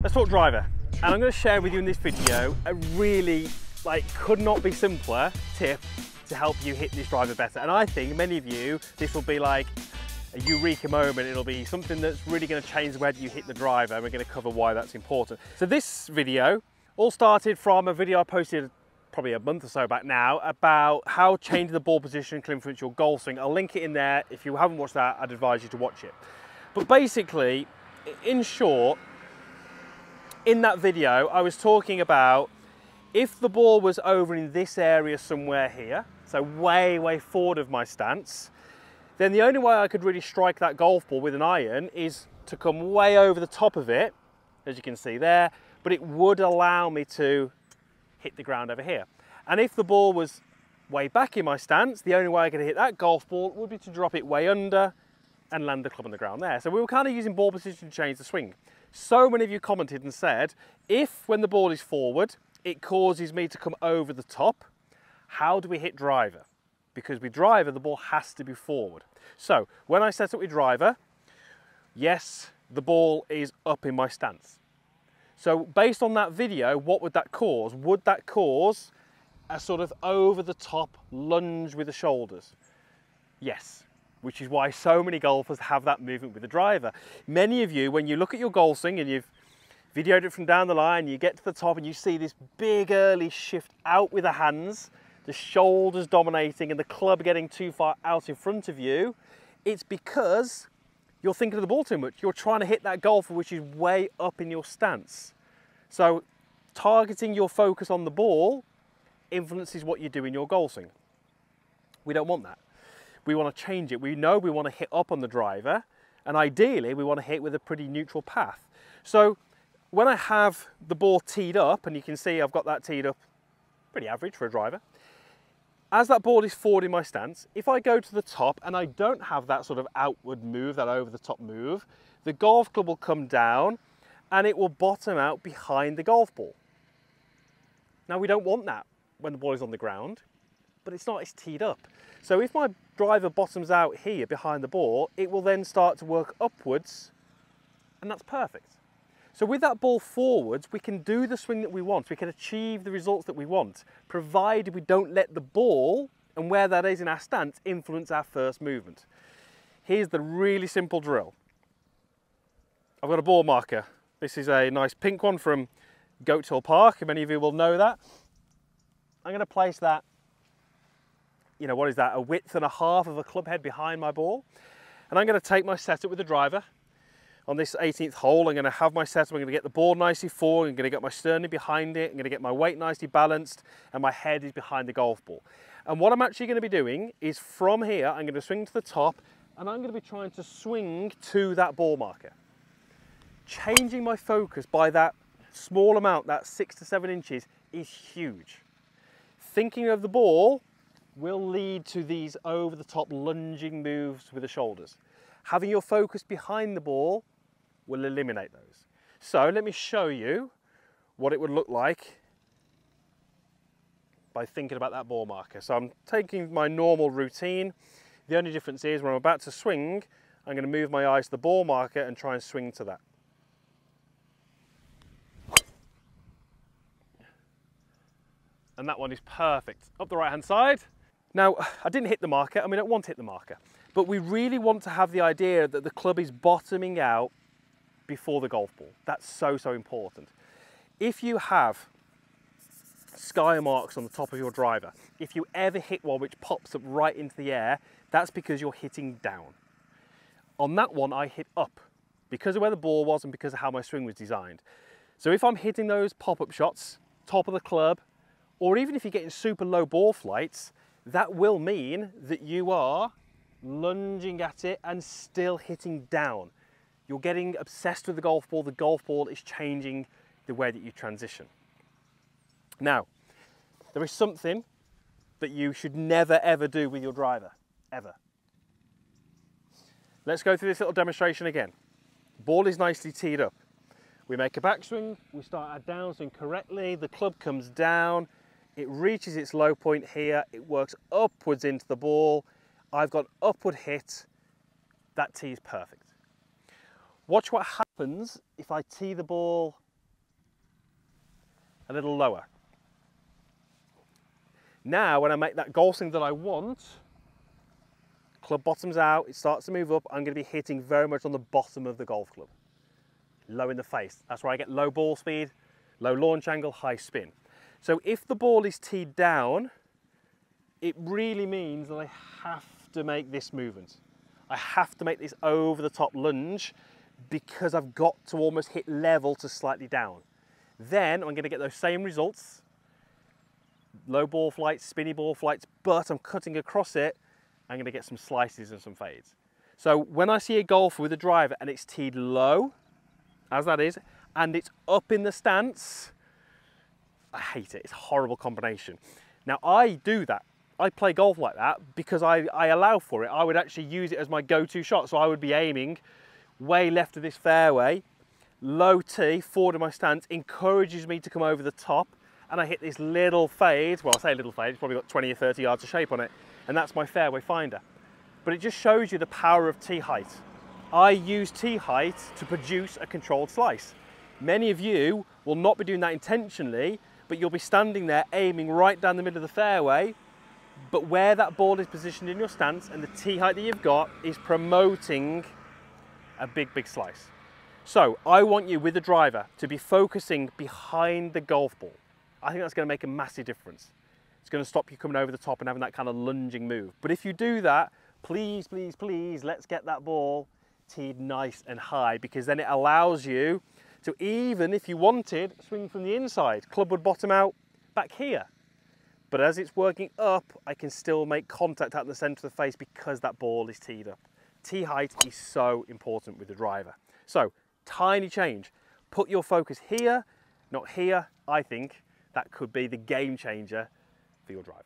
Let's talk driver, and I'm going to share with you in this video a really could not be simpler tip to help you hit this driver better. And I think many of you, this will be like a eureka moment. It'll be something that's really going to change whether you hit the driver, and we're going to cover why that's important. So this video all started from a video I posted probably a month or so back now about how changing the ball position can influence your golf swing. I'll link it in there. If you haven't watched that, I'd advise you to watch it. But basically, in short, in that video, I was talking about if the ball was over in this area somewhere here, so way forward of my stance, then the only way I could really strike that golf ball with an iron is to come way over the top of it, as you can see there, but it would allow me to hit the ground over here. And if the ball was way back in my stance, the only way I could hit that golf ball would be to drop it way under and land the club on the ground there. So we were kind of using ball position to change the swing. So many of you commented and said, if when the ball is forward, it causes me to come over the top, how do we hit driver? Because with driver, the ball has to be forward. So when I set up with driver, yes, the ball is up in my stance. So based on that video, what would that cause? Would that cause a sort of over the top lunge with the shoulders? Yes. Which is why so many golfers have that movement with the driver. Many of you, when you look at your golf swing and you've videoed it from down the line, you get to the top and you see this big early shift out with the hands, the shoulders dominating and the club getting too far out in front of you, it's because you're thinking of the ball too much. You're trying to hit that golfer which is way up in your stance. So targeting your focus on the ball influences what you do in your golf swing. We don't want that. We want to change it. We know we want to hit up on the driver, and ideally we want to hit with a pretty neutral path. So when I have the ball teed up, and you can see I've got that teed up pretty average for a driver, as that ball is forward in my stance, if I go to the top and I don't have that sort of outward move, that over the top move, the golf club will come down and it will bottom out behind the golf ball. Now we don't want that when the ball is on the ground, but it's not, it's teed up. So if my driver bottoms out here behind the ball, it will then start to work upwards, and that's perfect. So with that ball forwards, we can do the swing that we want. We can achieve the results that we want, provided we don't let the ball, and where that is in our stance, influence our first movement. Here's the really simple drill. I've got a ball marker. This is a nice pink one from Goat Hill Park. Many of you will know that. I'm going to place that, what is that, a width and a half of a club head behind my ball. And I'm going to take my setup with the driver. On this 18th hole, I'm going to have my setup, I'm going to get the ball nicely forward, I'm going to get my sternum behind it, I'm going to get my weight nicely balanced, and my head is behind the golf ball. And what I'm actually going to be doing is from here, I'm going to swing to the top, and I'm going to be trying to swing to that ball marker. Changing my focus by that small amount, that 6 to 7 inches, is huge. Thinking of the ball will lead to these over-the-top lunging moves with the shoulders. Having your focus behind the ball will eliminate those. So let me show you what it would look like by thinking about that ball marker. So I'm taking my normal routine. The only difference is when I'm about to swing, I'm going to move my eyes to the ball marker and try and swing to that. And that one is perfect. Up the right-hand side. Now, I didn't hit the marker, I don't want to hit the marker, but we really want to have the idea that the club is bottoming out before the golf ball. That's so important. If you have sky marks on the top of your driver, if you ever hit one which pops up right into the air, that's because you're hitting down. On that one, I hit up because of where the ball was and because of how my swing was designed. So if I'm hitting those pop-up shots, top of the club, or even if you're getting super low ball flights, that will mean that you are lunging at it and still hitting down. You're getting obsessed with the golf ball is changing the way that you transition. Now, there is something that you should never ever do with your driver, ever. Let's go through this little demonstration again. The ball is nicely teed up. We make a backswing, we start our downswing correctly, the club comes down, it reaches its low point here, it works upwards into the ball, I've got upward hit, that tee is perfect. Watch what happens if I tee the ball a little lower. Now, when I make that golf swing that I want, club bottoms out, it starts to move up, I'm going to be hitting very much on the bottom of the golf club. Low in the face. That's where I get low ball speed, low launch angle, high spin. So if the ball is teed down, it really means that I have to make this movement. I have to make this over the top lunge because I've got to almost hit level to slightly down. Then I'm going to get those same results, low ball flights, spinny ball flights, but I'm cutting across it, I'm going to get some slices and some fades. So when I see a golfer with a driver and it's teed low, as that is, and it's up in the stance, I hate it. It's a horrible combination. Now I do that. I play golf like that because I allow for it. I would actually use it as my go-to shot. So I would be aiming way left of this fairway, low tee, forward of my stance, encourages me to come over the top, and I hit this little fade. Well, I say little fade, it's probably got 20 or 30 yards of shape on it, and that's my fairway finder. But it just shows you the power of tee height. I use tee height to produce a controlled slice. Many of you will not be doing that intentionally, but you'll be standing there aiming right down the middle of the fairway, but where that ball is positioned in your stance and the tee height that you've got is promoting a big, big slice. So I want you with the driver to be focusing behind the golf ball. I think that's going to make a massive difference. It's going to stop you coming over the top and having that kind of lunging move. But if you do that, please, please, please, let's get that ball teed nice and high, because then it allows you to, even if you wanted, swing from the inside. Club would bottom out back here. But as it's working up, I can still make contact out in the center of the face because that ball is teed up. Tee height is so important with the driver. So, tiny change. Put your focus here, not here. I think that could be the game changer for your driver.